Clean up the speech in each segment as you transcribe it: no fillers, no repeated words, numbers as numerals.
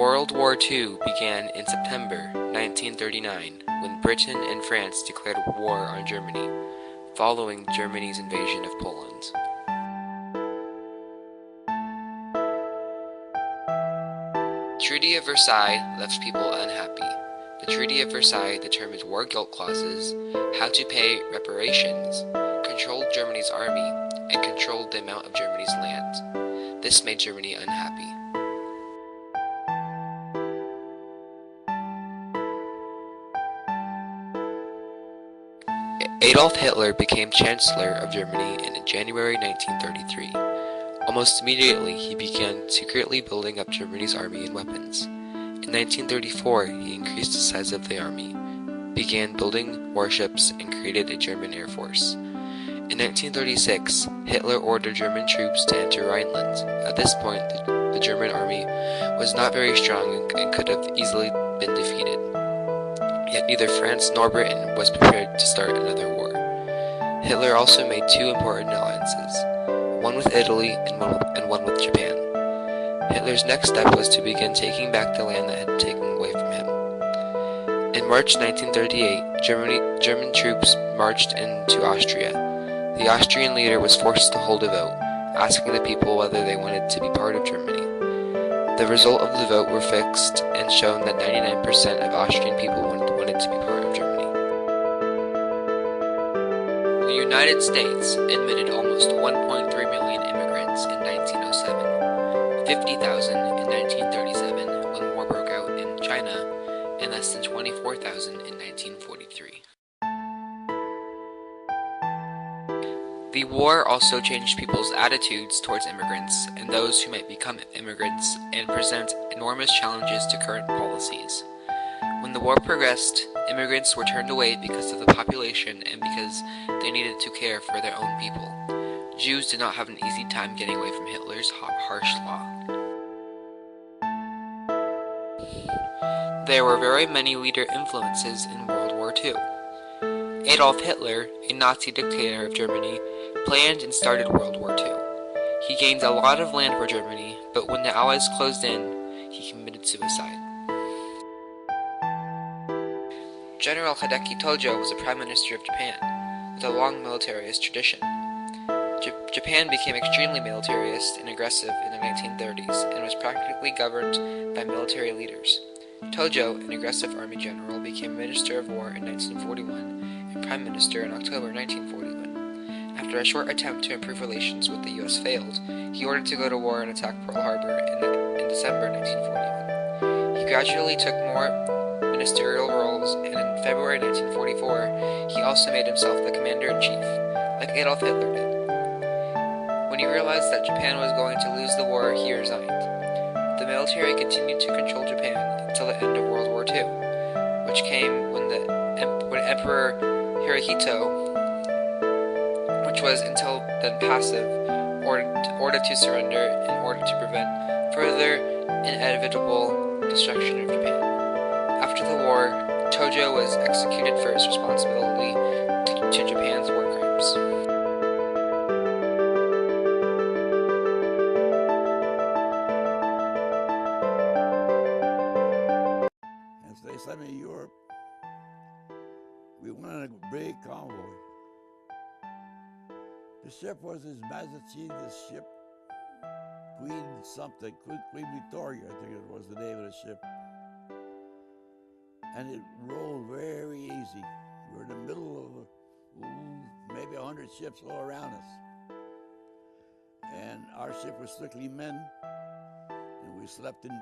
World War II began in September 1939 when Britain and France declared war on Germany, following Germany's invasion of Poland. The Treaty of Versailles left people unhappy. The Treaty of Versailles determined war guilt clauses, how to pay reparations, controlled Germany's army, and controlled the amount of Germany's land. This made Germany unhappy. Adolf Hitler became Chancellor of Germany in January 1933. Almost immediately, he began secretly building up Germany's army and weapons. In 1934, he increased the size of the army, began building warships, and created a German Air Force. In 1936, Hitler ordered German troops to enter Rhineland. At this point, the German army was not very strong and could have easily been defeated. Yet neither France nor Britain was prepared to start another war. Hitler also made two important alliances, one with Italy and one with Japan. Hitler's next step was to begin taking back the land that had been taken away from him. In March 1938, German troops marched into Austria. The Austrian leader was forced to hold a vote, asking the people whether they wanted to be part of Germany. The result of the vote were fixed and shown that 99% of Austrian people wanted to be part of Germany. The United States admitted almost 1.3 million immigrants in 1907, 50,000 in 1937 when war broke out in China, and less than 24,000 in 1943. The war also changed people's attitudes towards immigrants and those who might become immigrants and present enormous challenges to current policies. When the war progressed, immigrants were turned away because of the population and because they needed to care for their own people. Jews did not have an easy time getting away from Hitler's harsh law. There were very many leader influences in World War II. Adolf Hitler, a Nazi dictator of Germany, planned and started World War II. He gained a lot of land for Germany, but when the Allies closed in, he committed suicide. General Hideki Tojo was a prime minister of Japan, with a long militarist tradition. Japan became extremely militarist and aggressive in the 1930s and was practically governed by military leaders. Tojo, an aggressive army general, became Minister of War in 1941 and Prime Minister in October 1941. After a short attempt to improve relations with the U.S. failed, he ordered to go to war and attack Pearl Harbor in December 1941. He gradually took more ministerial roles, and in February 1944, he also made himself the commander-in-chief, like Adolf Hitler did. When he realized that Japan was going to lose the war, he resigned. The military continued to control Japan until the end of World War II, which came when Emperor Hirohito, which was until then passive, ordered to surrender in order to prevent further inevitable destruction of Japan. After the war, Tojo was executed for his responsibility to Japan's war crimes. As they sent me to Europe, we went on a big convoy. The ship was this Massachusetts ship, Queen something, Queen Victoria, I think it was the name of the ship. And it rolled very easy. We were in the middle of maybe 100 ships all around us. And our ship was strictly men, and we slept in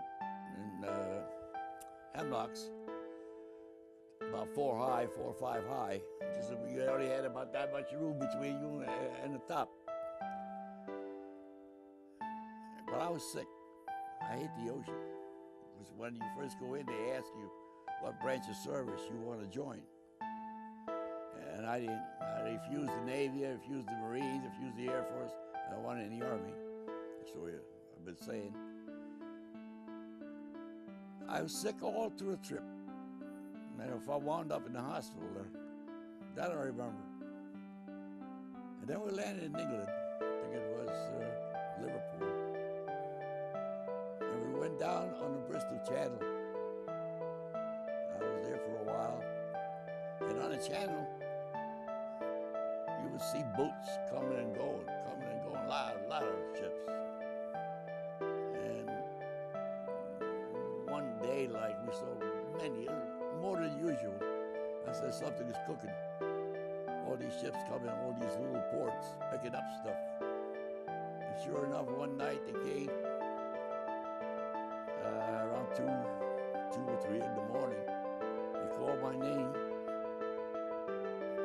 hemlocks, about 4 or 5 high. Just you only had about that much room between you and the top. But I was sick. I hate the ocean. Because when you first go in, they ask you what branch of service you want to join. And I didn't. I refused the Navy, I refused the Marines, I refused the Air Force. I wanted in the Army. So I've been saying. I was sick all through the trip. And if I wound up in the hospital there, that I remember. And then we landed in England. I think it was Liverpool. And we went went down on the Bristol Channel. I was there for a while. And on the channel, you would see boats coming and going, a lot of ships. And one day, like, we saw many, more than usual. I said, something is cooking. All these ships coming, all these little ports, picking up stuff. And sure enough, one night they came around 2 or 3 in the morning. They called my name,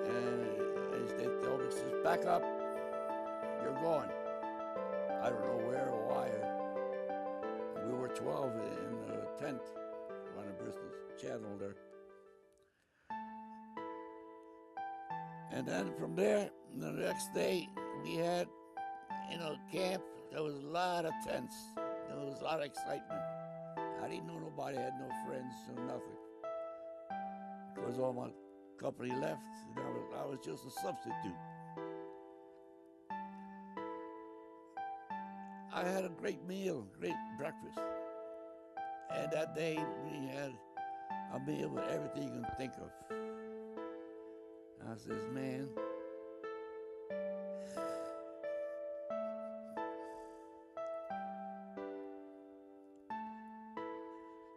and they told me, says, back up, you're going. I don't know where or why. We were 12 in the tent on the Bristol Channel there. And then from there, the next day, we had, camp. There was a lot of tents. There was a lot of excitement. I didn't know nobody, I had no friends or nothing. Because all my company left, and I was just a substitute. I had a great meal, great breakfast. And that day, we had a meal with everything you can think of. I says, man,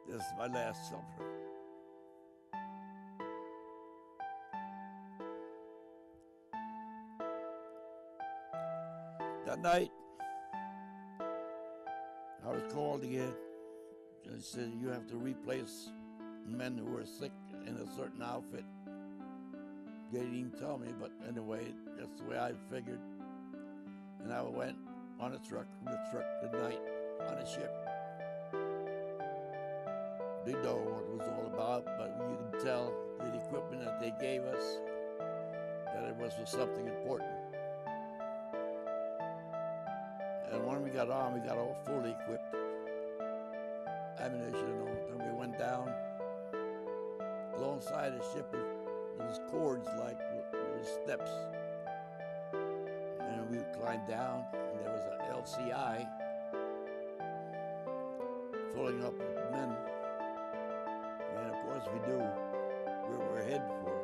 this is my last supper. That night, I was called again. They said, you have to replace men who were sick in a certain outfit. They didn't even tell me, but anyway, that's the way I figured. And I went on a truck, at night, on a ship. Didn't know what it was all about, but you can tell the equipment that they gave us, that it was for something important. And when we got on, we got all fully equipped. Ammunition and all. Then we went down alongside the ship. There was cords like steps. And we climbed down, and there was an LCI filling up with men. And of course we knew where we were headed for.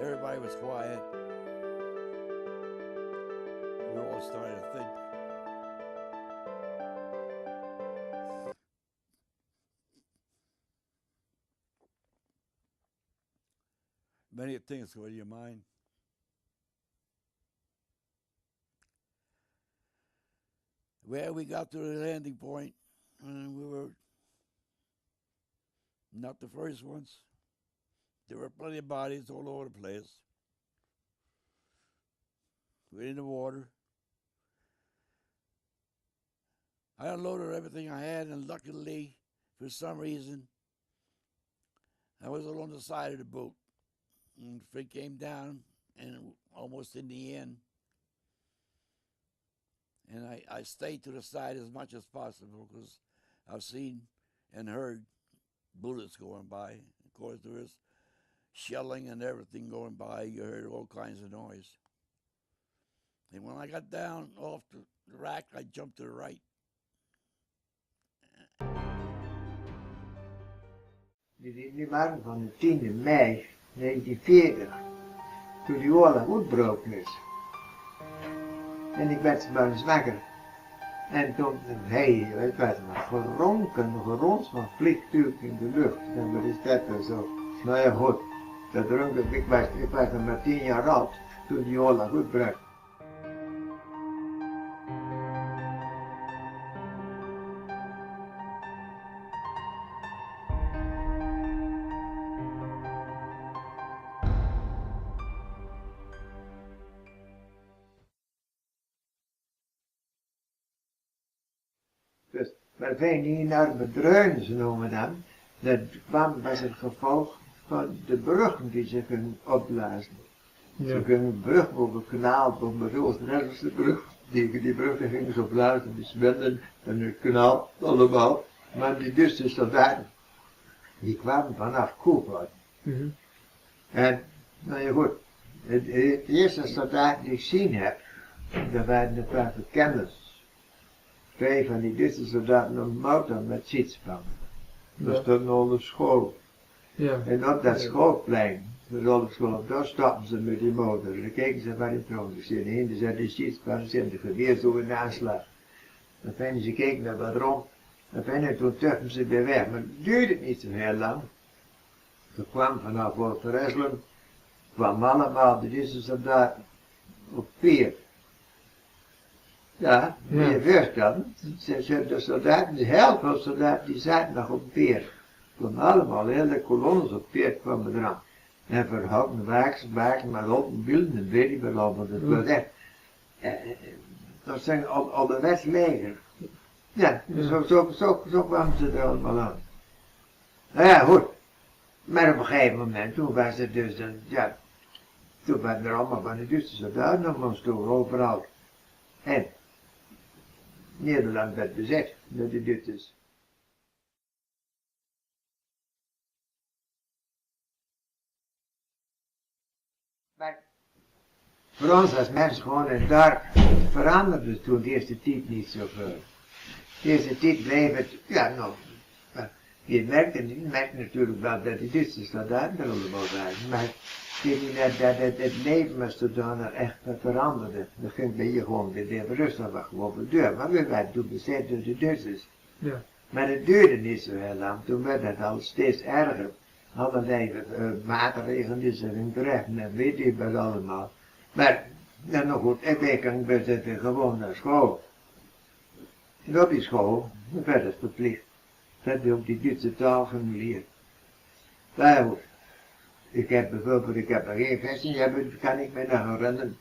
Everybody was quiet. We were all starting to think. Many things go in your mind. Well, we got to the landing point, and we were not the first ones. There were plenty of bodies all over the place. We're in the water. I unloaded everything I had, and luckily, for some reason, I was along the side of the boat. And the freight came down, and almost in the end. And I stayed to the side as much as possible because I've seen and heard bullets going by. Of course, there was shelling and everything going by. You heard all kinds of noise. And when I got down off the rack, I jumped to the right. Dit is nu waren van de 10e mei 1940, toen die oorlog uitgebroken is. En ik werd s'morgens wakker. En toen, het werd maar gerons van vliegtuig in de lucht. En wat is dat en zo. Nou ja goed, dat dronken, ik was nog maar 10 jaar oud, toen die oorlog uitbrak. Dus, maar veel die enorme dreunen, ze noemen dan, dat was het gevolg van de bruggen die ze kunnen opblazen. Ja. Ze kunnen een brug boven het kanaal, boven bijvoorbeeld, net als de brug, die brug die gingen ze opblazen, die zwemden en het kanaal, allemaal. Maar die Duitse soldaten, die kwamen vanaf Koevoort. En, nou ja goed, de eerste soldaten die ik gezien heb, dat waren een paar verkenners 2 van die Duitse soldaten op de motor met schietspannen. Dat stond al de school. Ja. En op dat schoolplein, de rolschool, daar stapten ze met die motor. En dan keken ze waar die troon zit. En die zei de schietspannen zitten, de geweer zo in de aanslag. Dan vinden ze keken naar wat rond. En toen tuchten ze weer weg. Maar het duurde niet zo heel lang. Toen kwam vanaf Oost-Rusland, kwamen allemaal de Duitse soldaten op pier. Ja, moet je je voorstellen. De soldaten, de helft van de soldaten, die zaten nog op pier. Kwamen allemaal, hele kolonnes op pier kwamen eraan. En verhouden wagen, maar open beelden en weet ik wel, want het was echt. Dat zijn al de Westleger. Ja, zo kwamen ze er allemaal aan. Nou ja, goed. Maar op een gegeven moment, toen was het dus, ja, toen waren er allemaal van de Duitse soldaten om ons toe, overal. En Nederland werd bezet door de Duitsers. Maar voor ons als mensen gewoon, en daar veranderde toen de eerste tijd niet zoveel. De eerste tijd bleef het, ja nog, je merkte natuurlijk wel dat de Duitse soldaten er allemaal waren, maar het leven was zodanig echt veranderde. Dan ging je gewoon, de Rusland was gewoon de deur, maar we werden toen bezet door de Duitsers. Ja. Maar het duurde niet zo heel lang, toen werd het al steeds erger. Allerlei maatregelen die ze gingen treffen en weet je wat allemaal. Maar, nou nog goed, ik ging gewoon naar school. En op die school werd het verplicht dat je ook die Duitse taal ging leren. Maar goed, ik heb nog geen vesting, kan ik me nog herinneren.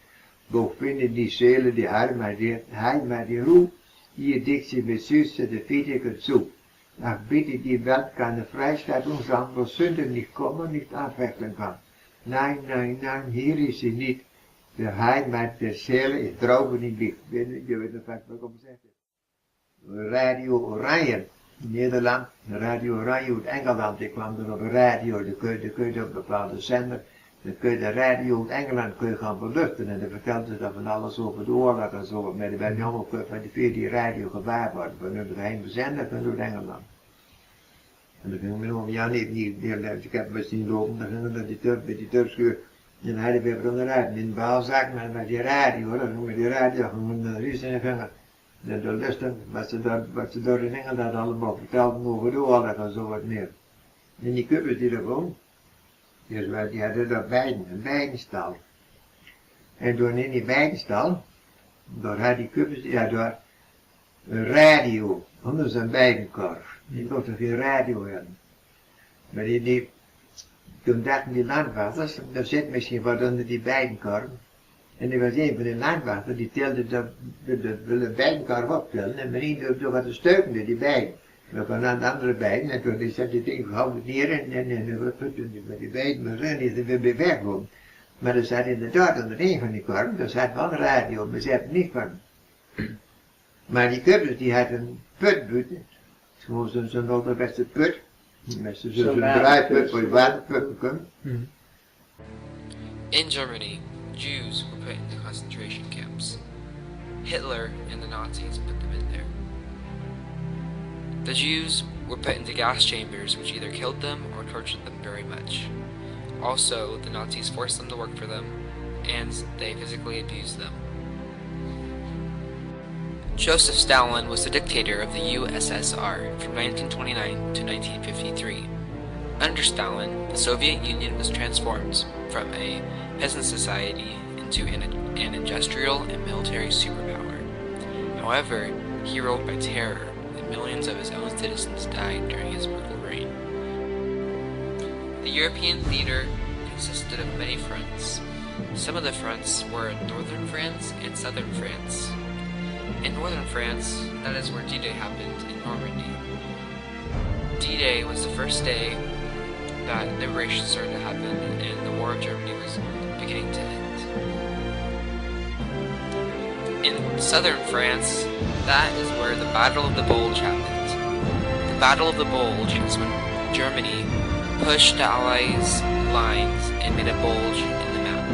Bovenin die zelen, die hij maar die roe, hier dikste met zuster de Fiedeke zu. Nach bitte die Welt keine Freistattung sagen, wo Sünde nicht kommen, nicht anfechten kann. Nein, nein, nein, hier ist sie nicht. De Heimat der Seele is drogen niet dicht. Je weet het vaak wat ik op gezegd heb. Radio Oranje in Nederland, Radio Oranje uit Engeland, ik kwam er op een radio, dan kun je op een bepaalde zender, dan kun je de radio uit Engeland gaan beluchten en dan vertelt ze dan van alles over de oorlog en zo, maar er werd allemaal van die radio gewaar worden, van een geheime zender van uit Engeland. En dan ging men om, ja niet, ik heb het zien lopen, dan ging we die Turkschuur. En dan hadden we weer onderuit, in de baalzak met die radio, dan gingen we die radio, gewoon naar de Ries in de vinger. De lusten, wat ze door in Engeland allemaal vertelden over de oorlog en zo wat meer. En die kuppers die er woonden, die hadden daar een bijdenstal. En door in die bijdenstal, daar had die kuppers, ja daar, een radio, anders een bijdenkorf. Die mochten geen radio hebben. Maar toen dachten die landwachters, er zit misschien wat onder die bijdenkorf. En er was een van de landwachters, die telde de bijdenkorf optellen en meneer durfde wat te steuken door die bijen. Maar van een andere bijen, en toen zat die ding gehouden neer en wat met die bijen, maar dan is er weer weggekomen. Maar er zat inderdaad onder een van die korven, daar zat wel een radio, maar ze hebben niet van. Maar die kuppers die hadden een put buiten, gewoon zo'n ouderwetse put, met zo'n draaiput voor je waterput kunnen. In Germany, Jews were put into concentration camps. Hitler and the Nazis put them in there. The Jews were put into gas chambers which either killed them or tortured them very much. Also, the Nazis forced them to work for them, and they physically abused them. Joseph Stalin was the dictator of the USSR from 1929 to 1953. Under Stalin, the Soviet Union was transformed from a peasant society into an industrial and military superpower. However, he ruled by terror, and millions of his own citizens died during his brutal reign. The European theater consisted of many fronts. Some of the fronts were in northern France and southern France. In northern France, that is where D-Day happened, in Normandy. D-Day was the first day that liberation started to happen and the War of Germany was beginning to end. In southern France, that is where the Battle of the Bulge happened. The Battle of the Bulge is when Germany pushed the Allies' lines and made a bulge in the map.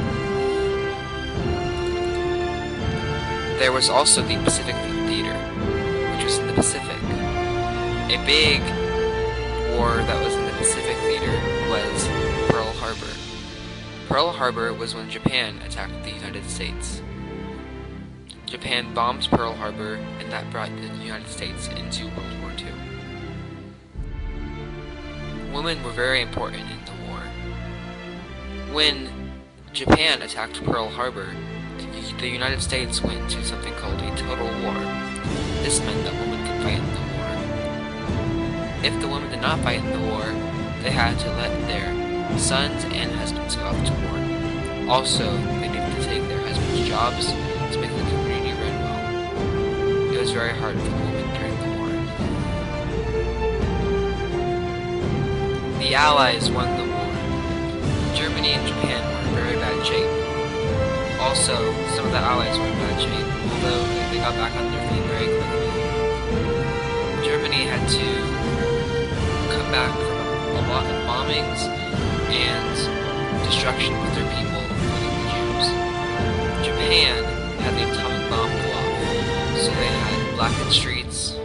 There was also the Pacific Theater, which big war that was in the Pacific theater was Pearl Harbor. Pearl Harbor was when Japan attacked the United States. Japan bombed Pearl Harbor, and that brought the United States into World War II. Women were very important in the war. When Japan attacked Pearl Harbor, the United States went into something called a total war. This meant that women could fight in the war. If the women did not fight in the war, they had to let their sons and husbands go off to war. Also, they needed to take their husbands' jobs to make the community run well. It was very hard for the women during the war. The Allies won the war. Germany and Japan were in very bad shape. Also, some of the Allies were in bad shape, although they got back on their feet very quickly. Germany had to come back from a lot of bombings and destruction with their people, including the Jews. Japan had the atomic bomb go off, so they had blackened streets,